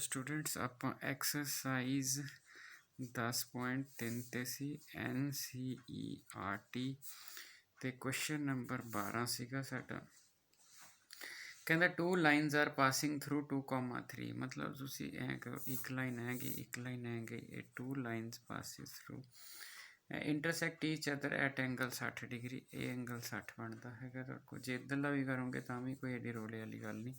Students ਆਪਾਂ exercise 10.3 ਤੇ ਸੀ NCERT ਤੇ ਕੁਐਸਚਨ ਨੰਬਰ 12 ਸੀਗਾ ਸਾਡਾ। ਕਹਿੰਦਾ 2 ਲਾਈਨਸ ਆਰ ਪਾਸਿੰਗ ਥਰੂ 2,3 ਮਤਲਬ ਤੁਸੀਂ ਐਂ ਕਰੋ, ਇੱਕ ਲਾਈਨ ਹੈਗੀ ਇੱਕ ਲਾਈਨ ਹੈਗੀ, ਇਹ 2 lines passes through intersect ਈਚ other at angle 60 degree. ਇਹ ਐਂਗਲ 60 ਬਣਦਾ ਹੈਗਾ ਤੁਹਾਡੇ ਕੋਲ। ਜੇ ਇੱਧਰਲਾ ਵੀ ਕਰੋਗੇ ਤਾਂ ਵੀ ਕੋਈ ਐਡੀ ਰੋਲੇ ਵਾਲੀ ਗੱਲ ਨਹੀਂ।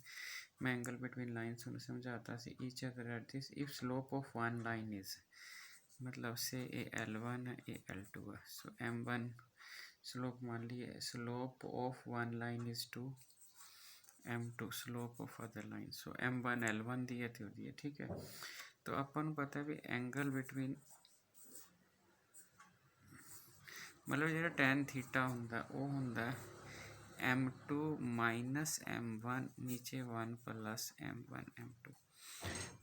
ਮੈਂ ਐਂਗਲ ਬਿਟਵੀਨ ਲਾਈਨਸ ਤੁਹਾਨੂੰ ਸਮਝਾਤਾ ਸੀ। Each other at this if slope of one line is मतलब से ये L1 है ये L2 है। सो M1 स्लोप मान लिए, slope of one line is 2, M2 slope of other line. So M1 L1 दी है तो दी है, ठीक है। तो अपन पता भी एंगल बिटवीन मतलब जो tan थीटा होंगे वो होंगे M2 माइनस M1 नीचे 1 प्लस M1 M2।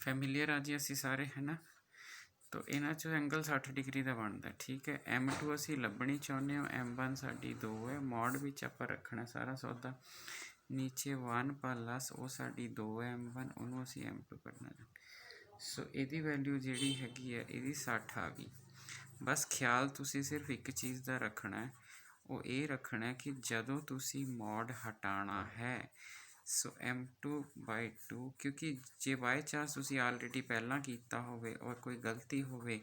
फैमिलियर आ जी असी सारे है ना। तो इन्हों चो एंगल 60 डिग्री का बनता, ठीक है। M2 असी लभनी चाहते हो, M1 साड़ी 2 है, मॉड भी आप रखना सारा सौदा। नीचे 1 प्लस वो साड़ी 2 है M1, उन्होंने असी M2 कढ़ना। सो ये वैल्यू जी हैगी है ये 60 आ गई। बस ख्याल तुसी सिर्फ एक चीज़ का रखना है, वो ये रखना है कि जदों तुसी मॉड हटाना है सो M2/2, क्योंकि जे बाय चांस तुसी ऑलरेडी पहला कीता होवे और कोई गलती होवे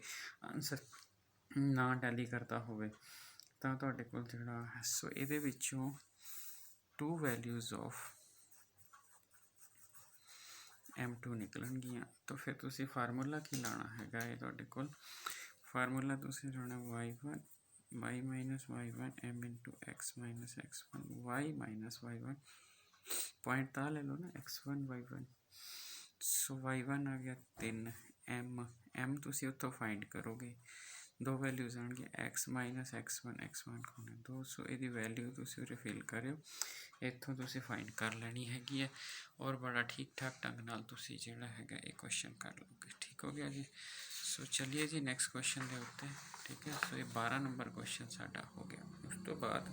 आंसर ना टैली करता होवे तां तुहाडे कोल जिहड़ा है सो इहदे विचों 2 वैल्यूज़ ऑफ M2 निकलणगियां। तो फिर तुसी फार्मूला की लाना हैगा ये तुहाडे कोल। फार्मूला तुसी लाना y1 y minus y1 m into x minus x1 y minus y1 point तो ले लो ना x1 y1। सो y1 आ गया 3 m तुसी उत्थों फाइंड करोगे, 2 वैल्यूज़ आएंगे x माइनस x1 खोने 2। सो ये वैल्यू तुसी उरे फिल करो, इत्थों तुसी फाइंड कर लेनी हैगी है और बड़ा ठीक ठाक ढंग नाल तुसी जिहड़ा हैगा ये क्वेश्चन कर लोगे। ठीक हो गया जी। सो चलिए जी नैक्सट क्वेश्चन के उत्ते, ठीक है। सो ये 12 नंबर क्वेश्चन साडा हो गया। उस तो बाद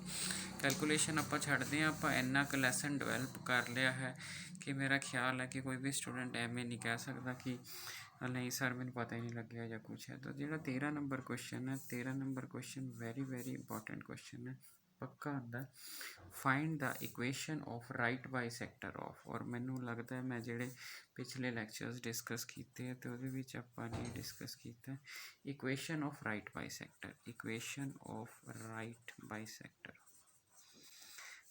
कैलकुलेशन आप छड्डदे हां, आपां इन्ना क लैसन डिवेलप कर लिया है कि मेरा ख्याल है कि कोई भी स्टूडेंट एवं नहीं कह सकता कि नहीं सर मैंने पता ही नहीं लगे या कुछ है। तो जो 13 नंबर क्वेश्चन है, 13 number question very very important question है, पक्का आंदा। Find the equation of right bisector of. और मैनू लगता है मैं जेडे पिछले लैक्चर्स डिस्कस किए तो वो आपने डिस्कस किया equation of right bisector. Equation of right bisector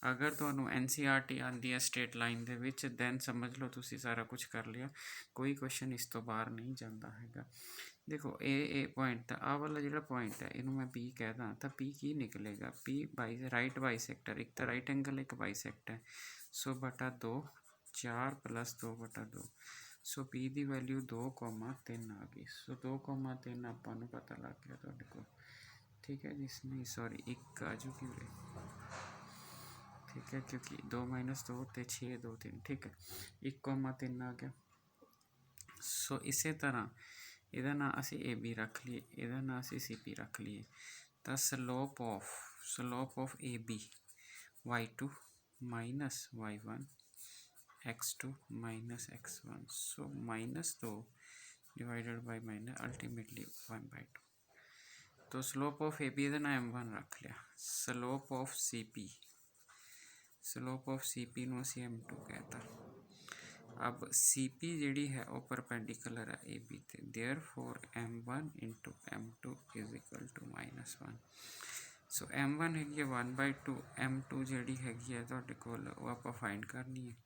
अगर तो NCERT आती है स्ट्रेट लाइन के विच दैन समझ लो तुसी सारा कुछ कर लिया, कोई क्वेश्चन इस तो बाहर नहीं जाता है। देखो ए पॉइंट आ वाला जो पॉइंट है इनू मैं P कहदा तो P की निकलेगा, P बाई राइट बाइसैक्टर, एक तो राइट एंगल एक बाइसैक्ट है। सो बटा 2 4 प्लस 2/2। सो P की वैल्यू 2,3 आ गई। सो 2,3 आपां पता लग गया तुहाडे कोल, ठीक है जी। नहीं सॉरी एक आ जूगी, ठीक है, क्योंकि 2 माइनस 2 तो 6 2 3, ठीक है। 1,3 आ गया। सो इस तरह ਇਹਦਾ ਨਾਂ ਅਸੀਂ AB रख लिए, ਇਹਦਾ ਨਾਂ ਅਸੀਂ CP रख लिए। तो slope of AB y2 minus y1 x2 minus x1। So -2 divided by minus ultimately 1/2। तो स्लोप ऑफ AB ਇਹਦਾ ਨਾਂ M1 रख लिया। स्लोप ऑफ CP ਨੂੰ ਅਸੀਂ M2 कहता। अब CP जी है वो परपेंडिकुलर है AB ते, therefore M1 into M2 is equal to -1। So M1 हैगी 1/2, M2 जी हैगी है तुहाडे कोल वो आपां फाइंड करनी है।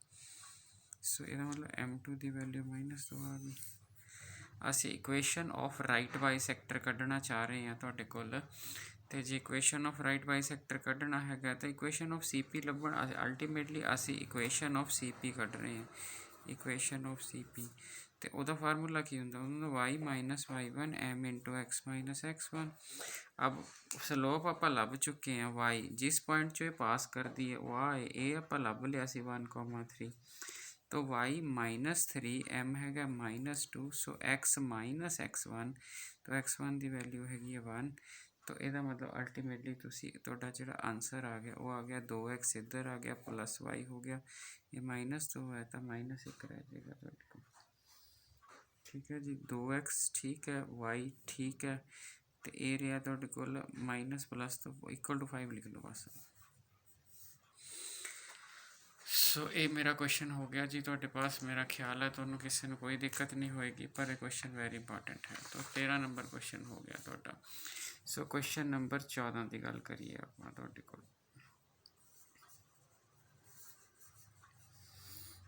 सो इसदा मतलब M2 की वैल्यू -2 आ गई। असी इक्वेशन ऑफ राइट बाइसैक्टर कढ़ना चाह रहे हैं तुहाडे कोल, तो जे इक्वेशन ऑफ राइट बाइसैक्टर कढ़ना है तो इक्वेशन ऑफ CP लभण अल्टीमेटली असी इक्वेशन ऑफ CP कढ़ रहे हैं। इक्वेशन ऑफ CP तो वह फार्मूला की होंगे y minus y1 m into x minus x1। अब स्लोप आप लभ चुके हैं y, जिस पॉइंट चो पास कर दी है वह है ये आप लभ लिया 1,3। तो y -3 m है -2। सो x माइनस x1, तो x1 की वैल्यू हैगी 1। तो यदा मतलब अल्टीमेटली तुसी तुहाडा जिहड़ा आंसर आ गया वो आ गया 2x इधर आ गया प्लस y हो गया, ये -2 है तो -1 रह जाएगा तुहाडे कोल। ठीक है जी। 2x ठीक है, y ठीक है, तो ये रहा तुहाडे कोल माइनस प्लस तो इक्वल टू 5 लिख लो बस। सो ये मेरा क्वेश्चन हो गया जी तुहाडे पास। मेरा ख्याल है तुहानू किसी ने कोई दिक्कत नहीं होएगी, पर यह क्वेश्चन वेरी इंपॉर्टेंट है। तो 13 नंबर क्वेश्चन हो गया तुहाडा। सो क्वेश्चन नंबर 14 की गल करिए आप तुहाडे कोल।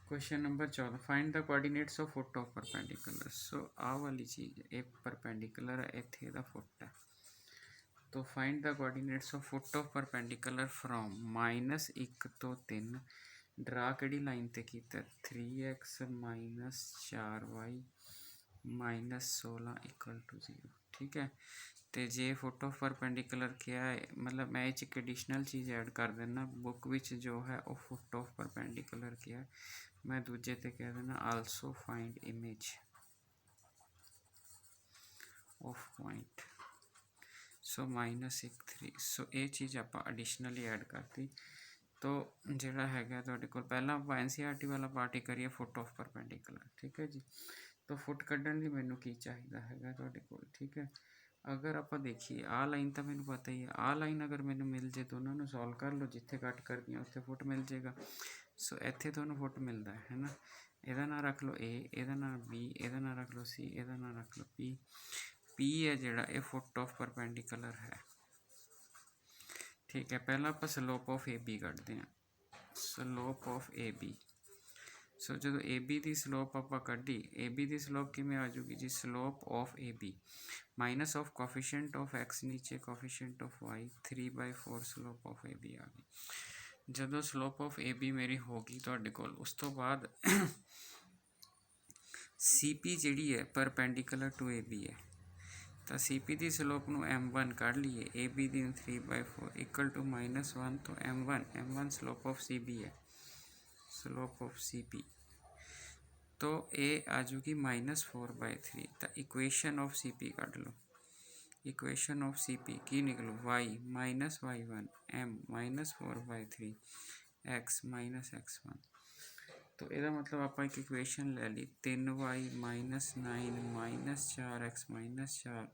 Question number 14, find the coordinates of foot of perpendicular. So आ वाली चीज़ ये परपेंडिकुलर है, इत्थे दा फुट है। तो find the coordinates of foot of perpendicular from -1 तो 3। ड्रा किहड़ी लाइन ते कीता 3x - 4y -16 = 0। ठीक है। तो जे फुट ऑफ परपेंडिकुलर क्या है, मतलब मैं एक एडिशनल चीज़ ऐड कर देना बुक विच जो है वो फुट ऑफ परपेंडिकुलर क्या है, मैं दूजे ते कह देना also find image of point. So -1 3। So ये चीज़ आप एडिशनली ऐड करती। तो जोड़ा है तुहाडे कोल पहला आप NCERT वाला पार्ट ही करिए फुट ऑफ परपेंडिकुलर। ठीक है जी। तो फुट कड्ढण लई मैनू की चाहिदा है तुहाडे कोल। ठीक है। अगर आप देखिए आ लाइन तो मैनू पता ही है, आ लाइन अगर मैनू मिल जाए तो उन्होंने सॉल्व कर लो, जिथे कट कर दिया उत्थे फुट मिल जाएगा। सो इत्थे तुहानू फुट मिलता है ना। ਇਹਦਾ नाम रख लो A, ਇਹਦਾ नाम B, ਇਹਦਾ नाम रख लो C, ਇਹਦਾ नाम रख लो P। P है जोड़ा ये फुट ऑफ परपेंडिकुलर है। ठीक है। पहला आप स्लोप ऑफ AB कढ़ते हैं, स्लोप ऑफ AB। सो जो AB की स्लोप आप कढ़ी, AB की स्लोप किमें आ जाऊगी जी, slope of AB minus of coefficient of X नीचे coefficient of Y 3/4 slope of AB आ गई। जो स्लोप ऑफ AB मेरी होगी तुहाडे कोल, उस तो बाद CP जिहड़ी है परपेंडिकुलर टू AB है, तो CP की स्लोप नू M1 कढ़ लीए, AB की 3/4 = -1। तो M1 स्लोप ऑफ CB है, स्लोप ऑफ CP। तो ये आ जाऊगी -4/3। तो इक्वेशन ऑफ CP कढ़ लो, इक्वेशन ऑफ CP की निकलो y -y1 M -4/3 x -x1। तो यदा मतलब आप एक इक्वेशन ले ली 3y - 9 - 4x - 4।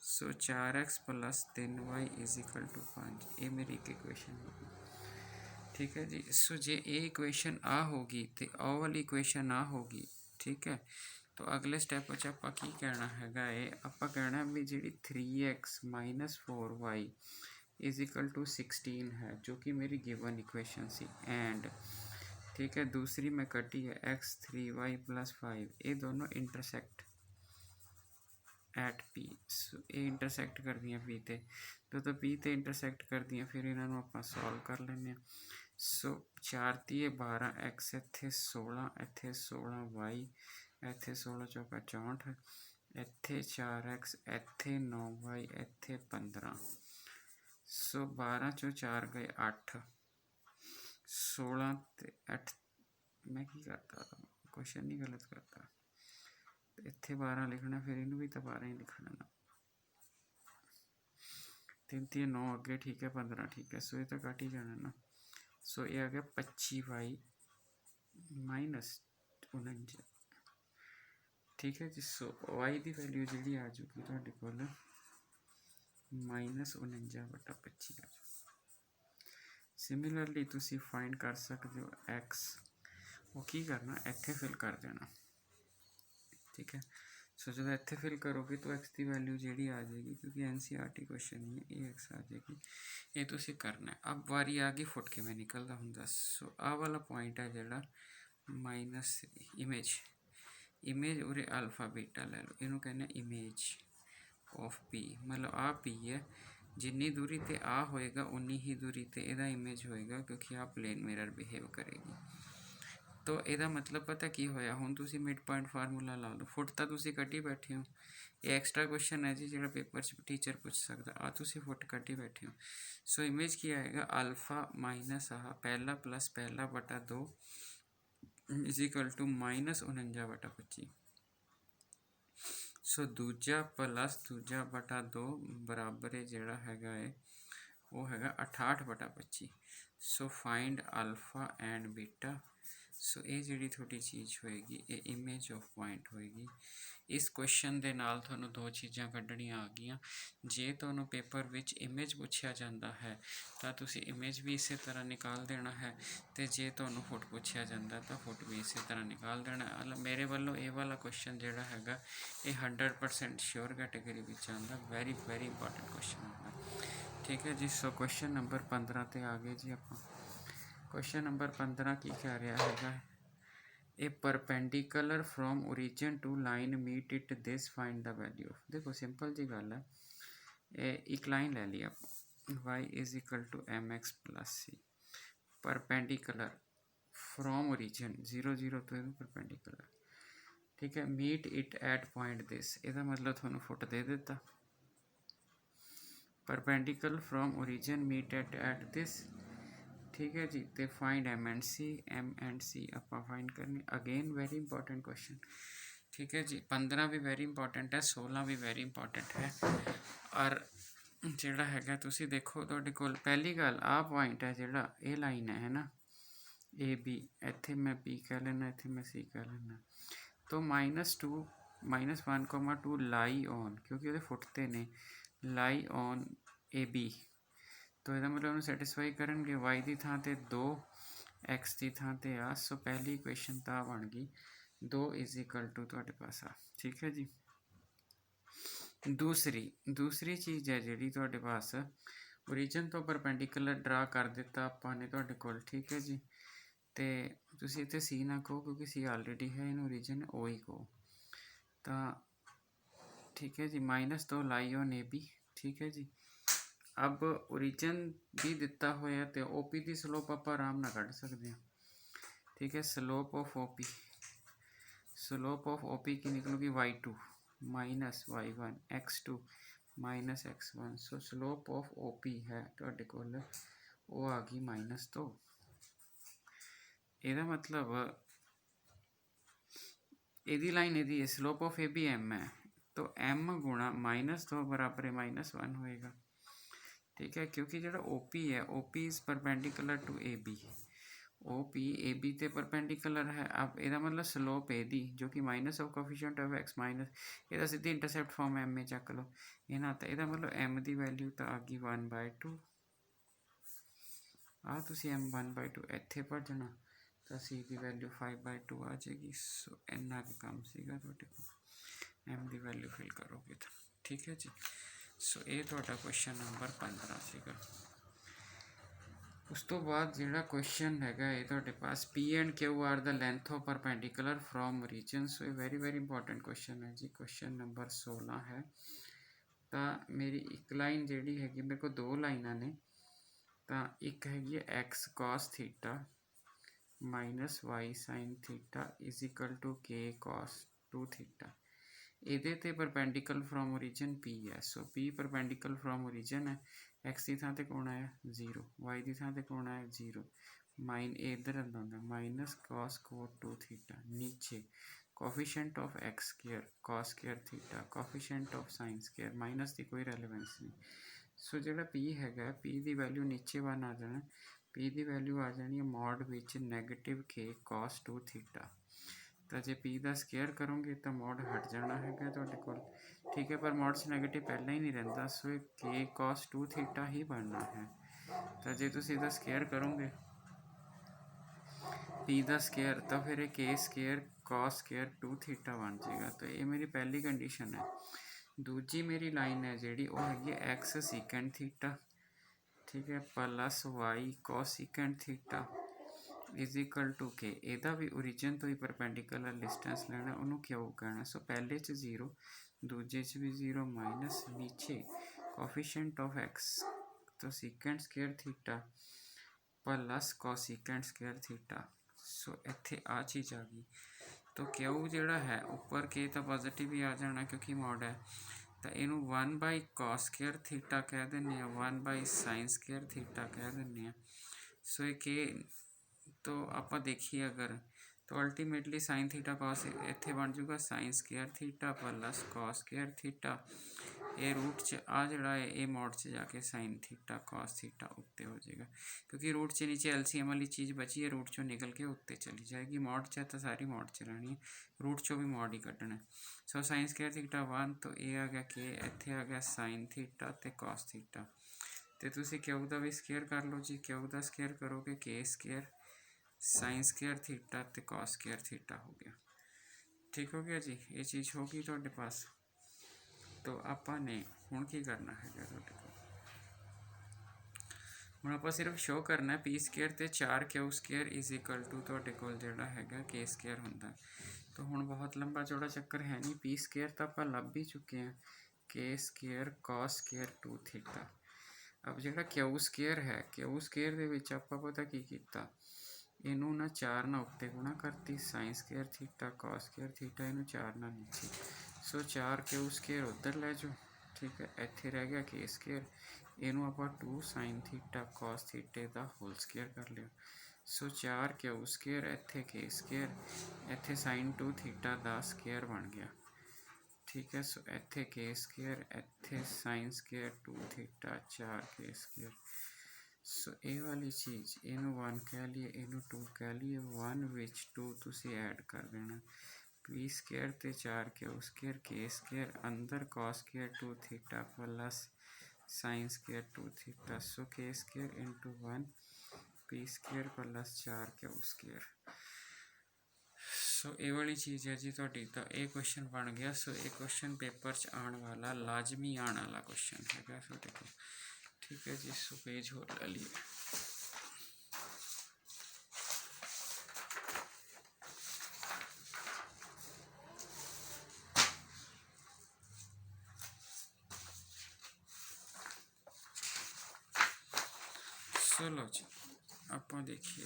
सो 4x + 3y = 5। ये मेरी एक इक्वेशन होगी। ठीक है जी। सो जे ये इक्वेशन आ होगी तो आ वाली इक्वेशन आ होगी। ठीक है। तो अगले स्टैप आप की कहना है, आप कहना भी जी 3x - 4y = 16 है, जो कि मेरी गिवन इक्वेशन सी। एंड ठीक है, दूसरी मैं कटी है x 3y + 5। ये दोनों इंटरसेक्ट एट P। ये इंटरसेक्ट कर दियाँ P ते, तो P ते इंटरसेक्ट कर दियाँ, फिर इन्हों आप सॉल्व कर लें। सो 4 × 12 x इत्थे 16, इत्थे 16y, इत्थे 16 × 4 = 64, इत्थे 4x, इत्थे 9y, इत्थे 15। सो 12 × 4 गए 8, 16 ते 8 मैं की करता था, क्वेश्चन नहीं गलत करता। इत्थे 12 लिखना, फिर इनू भी तो 12 ही लिखना ना। 3 × 9 अगे, ठीक है 15 ठीक है। सो ये तो कट ही जाना ना। सो ये आ गया 25y - 49। ठीक है जी। सो y की वैल्यू जी आ जाऊगी तुहाडे कोल -49/25 आ जाऊगी। सिमिलरली तुसी फाइंड कर सकते हो x, वो की करना इत्थे फिल कर देना। ठीक है। सो जो इत्थे फिल करोगे तो x की वैल्यू जी आ जाएगी, क्योंकि NCERT क्वेश्चन ही है, ये x आ जाएगी। ये तुसी करना है। अब वारी आ गई फुट किवें निकलदा हुंदा। सो आ वाला पॉइंट है जोड़ा माइनस इमेज उरे अल्फा बीटा ले लो, इनू कहने इमेज ऑफ P। मतलब आ P है, जिन्नी दूरी ते आ होएगा उन्नी ही दूरी ते इहदा इमेज होएगा, क्योंकि आ प्लेन मिरर बिहेव करेगी। तो यदा मतलब पता की होया, हुण तुसी मिड पॉइंट फार्मूला ला लो। फुट तो तुसी कटी बैठे हो, ये एक्सट्रा क्वेश्चन है जी जो पेपर टीचर पूछ सकता। आ तुसी फुट कटी बैठे हो। सो इमेज की आएगा अल्फा माइनस आ पहला प्लस पहला बटा 2 = -49/25। सो दूजा प्लस दूजा बटा 2 बराबर है जोड़ा है वो है 68/25। So find alpha and beta. So ਇਹ ਜਿਹੜੀ ਤੁਹਾਡੀ ਚੀਜ਼ ਹੋਏਗੀ ਇਹ ਇਮੇਜ ਆਫ ਪੁਆਇੰਟ ਹੋਏਗੀ। ਇਸ ਕੁਐਸਚਨ ਦੇ ਨਾਲ ਤੁਹਾਨੂੰ ਦੋ ਚੀਜ਼ਾਂ ਕੱਢਣੀਆਂ ਆ ਗਈਆਂ। ਜੇ ਤੁਹਾਨੂੰ ਪੇਪਰ ਵਿੱਚ ਇਮੇਜ ਪੁੱਛਿਆ ਜਾਂਦਾ ਹੈ ਤਾਂ ਤੁਸੀਂ ਇਮੇਜ ਵੀ ਇਸੇ ਤਰ੍ਹਾਂ ਨਿਕਾਲ ਦੇਣਾ ਹੈ, ਅਤੇ ਜੇ ਤੁਹਾਨੂੰ ਫੁੱਟ ਪੁੱਛਿਆ ਜਾਂਦਾ ਤਾਂ ਫੁੱਟ ਵੀ ਇਸੇ ਤਰ੍ਹਾਂ ਨਿਕਾਲ ਦੇਣਾ। ਮੇਰੇ ਵੱਲੋਂ ਇਹ ਵਾਲਾ ਕੁਐਸਚਨ ਜਿਹੜਾ ਹੈਗਾ ਇਹ 100% ਸ਼ੋਰ ਕੈਟੇਗਰੀ ਵਿੱਚ ਆਉਂਦਾ, ਵੈਰੀ ਇੰਪੋਰਟੈਂਟ ਕੁਐਸਚਨ ਹੁੰਦਾ। ਠੀਕ ਹੈ ਜੀ। ਸੋ ਕੁਐਸਚਨ ਨੰਬਰ 15 'ਤੇ ਆ ਗਏ ਜੀ ਆਪਾਂ। ਕੁਐਸਚਨ ਨੰਬਰ 15 ਕੀ ਕਹਿ ਰਿਹਾ ਹੈਗਾ, a perpendicular from origin to line meet it this find the value of. देखो सिंपल जी गल है, एक लाइन ले ली आप y is equal to m x plus c, perpendicular from origin 0 0 तो परपेंडिकुलर। ठीक है, meet it at point this, ਇਹਦਾ मतलब ਤੁਹਾਨੂੰ फुट दे दिता। Perpendicular from origin meet at this. ठीक है जी। तो फाइंड एम एंड सी आप फाइंड करनी। Again very important question. ठीक है जी। 15 भी वेरी इंपॉर्टेंट है, 16 भी वेरी इंपॉर्टेंट है। और जोड़ा है तुसी देखो तुहाडे कोल पहली गल आ पॉइंट है जोड़ा ये लाइन है ना ए बी, इत्थे मैं बी कह लेना, इत्थे मैं सी कह लेना। तो -2 -1,2 लाई ऑन, क्योंकि वो फुटते ने लाई ऑन ए बी, तो यदा मतलब उन्हें सैटिस्फाई करेंगे वाई की थां ते 2 एक्स की थां ते आ। सो पहली इक्वेशन तो आ बन गई 2 इज इक्वल टू तुहाडे पास आ। ठीक है जी। दूसरी चीज़ है जी तुहाडे पास ओरिजिन तो परपेंडिकुलर ड्रा कर दिता आपने तुहाडे कोल। ठीक है जी। तो तुसीं इत्थे सी ना कहो क्योंकि सी ऑलरेडी है, इन ओरिजिन ओ ही कहो। तो ठीक है जी, -2 लाई ऑन ए बी। ठीक है जी। अब ओरिजिन भी दिता होया तो ओ पी की स्लोप आप आराम ना कढ़ सकते हैं। ठीक है, स्लोप ऑफ ओ पी की निकलूगी y2 minus y1 x2 minus x1। So slope of O P है तुहाडे कोल वो आ गई -2। ਇਹਦਾ मतलब यदि लाइन यदि slope of A B M है तो m गुणा -2 बराबर है -1 होएगा। ठीक है, क्योंकि जो ओ पी है O P is perpendicular to A B, O P A B ते परपेंडिकुलर है। अब यदा मतलब स्लोप ए दी जो कि minus of coefficient of x minus यदा सीधी इंटरसेप्ट फॉर्म एम में चक लो इन्हें, तो यदा मतलब एम की वैल्यू तो आ गई 1/2 आ। तुसी एम 1/2 इत्थे भजना तो सी की वैल्यू 5/2 आ जाएगी। सो इन्ना का काम सीगा तुहाडे कोल, एम की वैल्यू फिल करोगे तो। ठीक है जी। सो ये तुहाडा क्वेश्चन नंबर 15 सीगा। उस तो बाद जिहड़ा क्वेश्चन हैगा ये तुहाडे पास P and Q are the length of perpendicular from origin. So ये वेरी इंपॉर्टेंट क्वेश्चन है जी। क्वेश्चन नंबर 16 है। तो मेरी एक लाइन जिहड़ी हैगी, मेरे को 2 लाइनां ने, तो एक हैगी x cos theta minus y sine theta is equal to k cos 2 theta. ਇਹਦੇ ਤੇ परपेंडिकुलर फ्रॉम ओरिजिन पी है। So P perpendicular from origin है, एक्स की थां ते कौन आया 0, वाई की थां ते कौन आया 0, माइन इधर आता माइनस कॉस कोट 2 थीटा, नीचे coefficient of x square cos square theta, coefficient of sine square, minus की कोई रेलेवेंस नहीं। सो जो पी है पी की वैल्यू नीचे वन आ जाना, पी की वैल्यू आ जानी है मॉड विच -k cos 2 थीटा। तो जे पी का स्केयर करोगे तो मॉड हट जाना है तुहाडे कोल। ठीक है, पर मॉड से नैगेटिव पहले ही नहीं रहिंदा, सो के कॉस 2 थीटा ही बनना है। तो जे तुसीं इहदा स्केयर करोगे पी का स्केयर तो फिर के स्केयर कॉस स्केयर 2 थीटा बन जाएगा। तो ये मेरी पहली कंडीशन है। दूजी मेरी लाइन है जी वो हैगी एक्स सीकेंड थीटा, ठीक है, plus y cos secant theta is equal to k. ਇਹਦਾ भी ओरिजिन तो ही परपेंडिकुलर डिस्टेंस लेना, उन्होंने क्यों कहना। सो पहले 0 दूजे भी 0 माइनस नीचे कोफिशिएंट ऑफ एक्स तो secant square theta plus cosecant square theta. So इत्थे आ चीज़ आ गई। तो क्यों जोड़ा है ऊपर के तो पॉजिटिव ही आ जाना क्योंकि मॉड है। तो इनू 1/cos स्क्वायर थीटा कह दें, 1/sin स्क्वायर थीटा कह दें। सो ये के तो आप देखिए अगर तो अल्टीमेटली साइन थीटा कॉस इत्थे बन जूगा sine square theta plus cos square theta, ये रूट च आ जड़ा है ये मोड च जाके साइन थीटा कॉस थीटा उत्ते हो जाएगा, क्योंकि रूट च नीचे एलसीएम वाली चीज़ बची है, रूट चों निकल के उत्ते चली जाएगी। मोड च तो सारी मोड च रहनी है, रूट चों भी मोड ही कड्ढना। सो साइन स्केयर थीटा 1 तो ये आ गया के, इत्थे आ गया साइन थीटा ते कॉस थीटा, तो तुसी क्यू का भी स्केयर कर लो जी, क्यू का स्केयर करोगे के स्केयर साइन स्केयर थीटा ते कॉस स्केयर थीटा हो गया। ठीक हो गया जी, ये चीज़ होगी तुहाडे पास। तो आपां ने हुण की करना है तुहाडे कोल, हुण आपां सिर्फ शो करना पी स्केयर ते 4 Q square is equal to तुहाडे कोल जिहड़ा हैगा के स्केयर हुंदा। तो हुण बहुत लंबा चौड़ा चक्कर है नहीं, पी स्केयर तो आपां लभ ही चुके हैं, के स्केयर कॉस स्केयर 2 थीटा। अब जिहड़ा क्यू स्केयर है, क्यू स्केयर दे विच आपां पता की कीता, इनू ना 4 ना उत्ते गुणा करती, sign square theta cos square theta इनू 4 ना नीचे, सो 4 क्यू स्केयर उधर लै जाओ। ठीक है, इत्थे रह गया के स्केयर, इनू आपां 2 साइन थीटा कॉस थीटे दा होल स्केयर कर लिया। सो 4 क्यू स्केयर इत्थे के स्केयर, इत्थे साइन 2 थीटा दा स्केयर बन गया। ठीक है, सो इत्थे के स्केयर, इत्थे साइन स्केयर 2 थीटा 4 के स्केयर। सो ये वाली चीज़ इनू 1 कह लिए, इनू 2 कह लिए, 1 विच 2 तुसी ऐड कर देना, पी स्केयर ते 4 क्यू स्केयर के स्केयर अंदर cos square 2 theta plus sine square 2 theta, so K square into 1 P square plus 4 Q square. So ये वाली चीज़ है जी तुहाडी, तो ये क्वेश्चन बन गया। सो ये क्वेश्चन पेपर च आने वाला, लाजमी आने वाला क्वेश्चन है तुहाडे कोल। ठीक है जी, सो पेज होर ले लिए। चलो जी, आप देखिए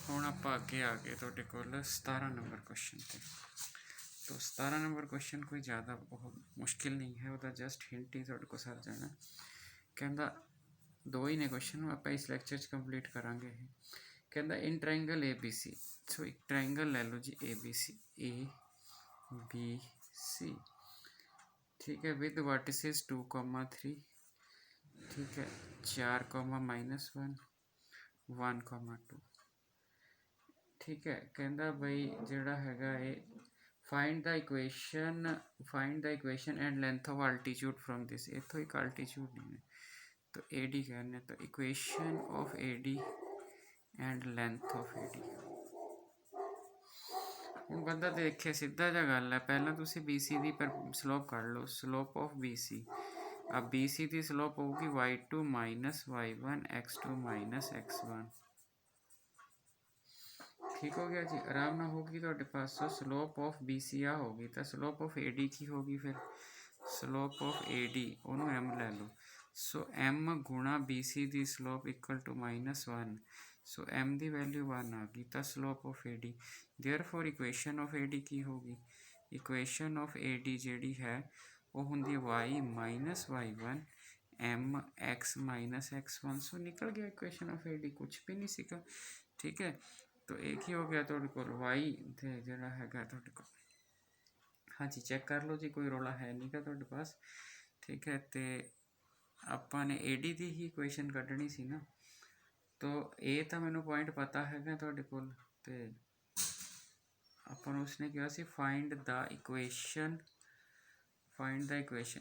हुण आप अगे आ गए तुहाडे कोल 17 नंबर क्वेश्चन पे। तो 17 नंबर क्वेश्चन कोई ज़्यादा बहुत मुश्किल नहीं है, वह जस्ट हिंट ही तुहाडे को सर जाना। कहता 2 ही ने क्वेश्चन, आप इस लैक्चर च कंप्लीट करांगे। कहता in triangle A B C, सो एक ट्राइंगल ले लो जी ए बी सी। ठीक है, विद वर्टिसेस 2,3, ठीक है 4, -1 1,2। ठीक है, कहता बई जिहड़ा हैगा ये find the equation and length of altitude from this, इतों एक अल्टीट्यूड नहीं है तो ए डी कहने, तो equation of A D and length of A D. हुण बंदा देखे सीधा जा गल है, पहला तुसी बी सी दी पर स्लोप कढ़ लो, स्लोप ऑफ बी सी, अब बी सी की स्लोप होगी y2 minus y1 x2 minus x1। ठीक हो गया जी, आराम ना होगी तो पास। So slope of B C आ होगी, तो स्लोप ऑफ ए डी की होगी, फिर स्लोप ऑफ ए डी ओनू एम लै लो। सो एम गुणा बी सी की slope equal to -1, so M की वैल्यू 1 आ गई, तो slope of A D. Therefore equation of A D की होगी, इक्वेशन ऑफ ए डी जी है वो होंगी y minus y1 M x minus x1। सो निकल गया इक्वेशन ऑफ ए डी, कुछ भी नहीं सीखा। ठीक है, तो एक ही हो गया तुहाडे कोल वाई ते जिहड़ा हैगा तुहाडे कोल। हाँ जी, चेक कर लो जी, कोई रौला है नहीं गा तुहाडे पास। ठीक है, तो आपां ने ए डी की ही इक्वेशन कढ़नी सी ना, तो ए तो मैनू पॉइंट पता है तुहाडे कोल, ते आपां उसने कहा सी find the equation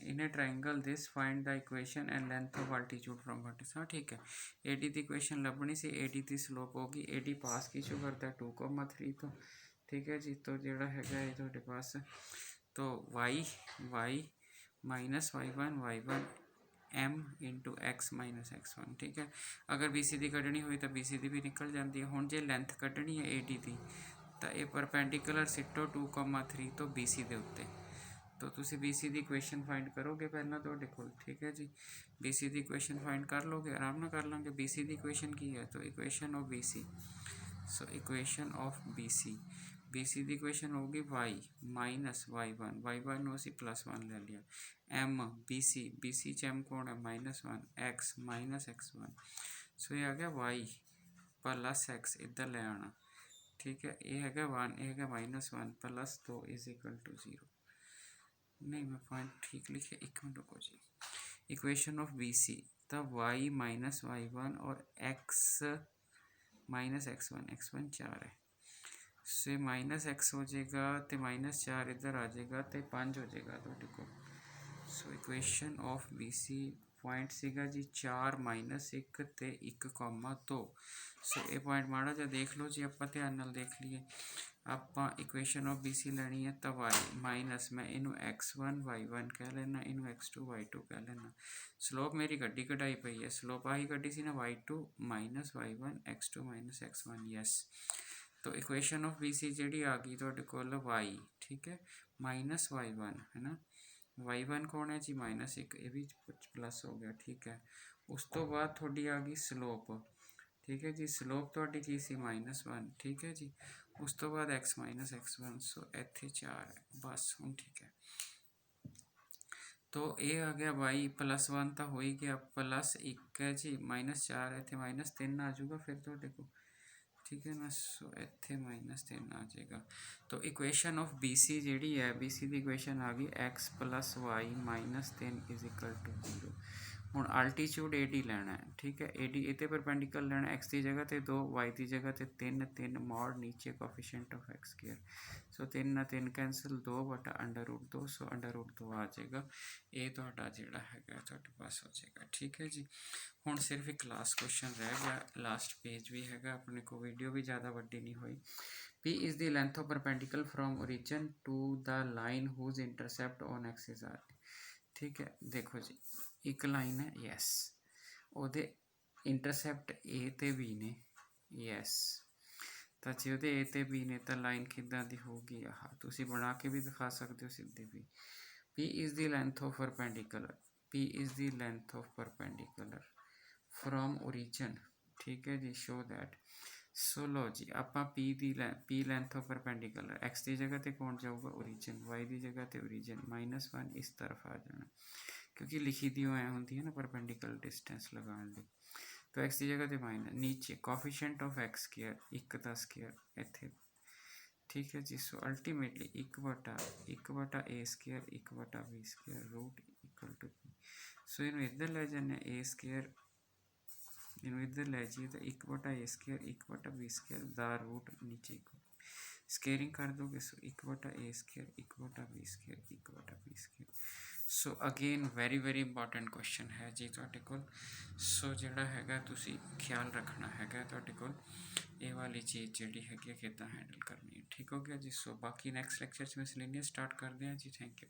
in a triangle this, find the equation and length of altitude from vertex. हाँ ठीक है, ए डी की इक्वेशन लभनी सी, ए डी की स्लोप होगी, ए डी पास की शो करता है 2,3 तो। ठीक है जी, तो जोड़ा है ये तुहाडे पास, तो y minus y1 M into x minus x1। ठीक है, अगर बी सी की कढ़नी हुई तो बी सी की भी निकल जाती है। हुण जे लेंथ कढ़नी है ए डी की, तो ये परपेंडिकुलर सिटो 2,3 तो बी सी के उत्ते, तो तुसी बी सी की इक्वेशन फाइंड करोगे पहला तुहाडे कोल। ठीक है जी, बी सी की इक्वेशन फाइंड कर लोगे, आराम नाल कर लाँगे। बी सी की इक्वेशन की है, तो equation of B C, so equation of B C की इक्वेशन होगी y माइनस y1 असी +1 ले लिया, एम बी सी च एम कौन है -1 x माइनस x1। सो ये आ गया y प्लस एक्स इधर ले आना, ठीक है। ये है 1, ये है -1 प्लस 2 इज इक्वल टू 0। नहीं मैं पॉइंट ठीक लिखे, 1 मिनट रुको जी। इक्वेशन ऑफ बी सी तब y माइनस y1 और x माइनस x1 4 है, से माइनस x हो जाएगा तो -4 इधर आ जाएगा तो 5 हो जाएगा ਤੁਹਾਡੇ ਕੋਲ। So equation of B C point सीगा जी 4 -1 ਤੇ 1,2। सो ये पॉइंट माड़ा जिहा देख लो जी, आप ध्यान नाल देख लीए। ਆਪਾਂ इक्वेशन ऑफ बी सी ਲੈਣੀ है तो y माइनस मैं इनू x1 y1 कह लेना, इनू x2 y2 कह लेना। स्लोप मेरी गड्डी कढ़ाई पई है, स्लोप आही कढ़ी सी ना y2 minus y1 x2 minus x1 yes. तो इक्वेशन ऑफ बी सी जी आ गई ਤੁਹਾਡੇ ਕੋਲ y, ठीक है, माइनस y1 है ना, y1 कौन है जी -1, ये भी प्लस हो गया, ठीक है। उस तो बाद थोड़ी आ गई स्लोप, ठीक है जी, स्लोप थोड़ी की सी -1, ठीक है जी। उस तो बाद x माइनस x1, सो इत्थे 4 है बस हूँ, ठीक है। तो ये आ गया y +1 तो हो ही गया, +1 है जी, -4 इतने -3 आ जाऊगा फिर थोड़े को, ठीक है ना। सो इतने -3 आ जाएगा। तो इक्वेशन ऑफ बी सी जी है, बी सी की इक्वेशन आ गई x + y -3 is equal to 0। ਹੁਣ अल्टीट्यूड ए डी लेना है, ठीक है। ए डी इतने परपेंडिकुलर लेना, एक्स की जगह पे 2 वाई की जगह पे 3 3 मॉड नीचे कोफिशिएंट ऑफ एक्स स्क्वायर। सो 3 ना 3 कैंसल, 2/√2, सो √2 आ जाएगा। ये ਤੁਹਾਡਾ ਜਿਹੜਾ ਹੈਗਾ ਤੁਹਾਡੇ ਪਾਸ ਹੋ ਜਾਏਗਾ, ठीक है जी। ਹੁਣ सिर्फ एक लास्ट क्वेश्चन रह गया, लास्ट पेज भी हैगा अपने को, वीडियो भी ज़्यादा वड्डी नहीं हुई। P is the length of perpendicular from origin to the line whose intercept on x is r, ठीक है। देखो जी एक लाइन है यस, ਉਹਦੇ इंटरसेप्ट ए ਤੇ बी ने यस, ਤਾਂ ਜੇ ਉਹਦੇ ए ਤੇ बी ਨੇ ਤਾਂ ਲਾਈਨ ਕਿੱਦਾਂ ਦੀ ਹੋਊਗੀ, ਆਹ ਤੁਸੀਂ ਬਣਾ ਕੇ ਵੀ ਦਿਖਾ ਸਕਦੇ ਹੋ ਸਿੱਧੀ ਵੀ। P is the length of perpendicular, P is the length of perpendicular from origin, ठीक है जी, show that। सो लो जी आप P length of perpendicular, x की जगह तो कौन जाऊगा ओरिजिन, y की जगह तो ओरिजिन -1 इस तरफ आ जाना, क्योंकि लिखी दी ऐ होंगी है ना परपेंडिकुलर डिस्टेंस लगाने ली। तो x की जगह तो माइनस, नीचे कोफिशिएंट ऑफ x स्क्वायर 1 का स्क्वायर इत्थे, ठीक है जी। So ultimately 1/a square 1/b square root equal to p। So इन्हों इधर ले जाने a स्क्वायर, इन्हों इधर ले जाइए तो 1/a स्क्वायर 1/b स्क्वायर दा रूट नीचे स्केयरिंग कर दोगे। सो 1/a square 1/b square 1/b square. So again very important question है जी तुहाडे कोल। सो जिहड़ा हैगा तुसी ख्याल रखना हैगा तुहाडे कोल, ये वाली चीज़ जिहड़ी हैगी किदां हैंडल करनी है, ठीक हो गया जी। सो बाकी नैक्सट लैक्चर में मिसलेनियस स्टार्ट करते हैं जी, थैंक यू।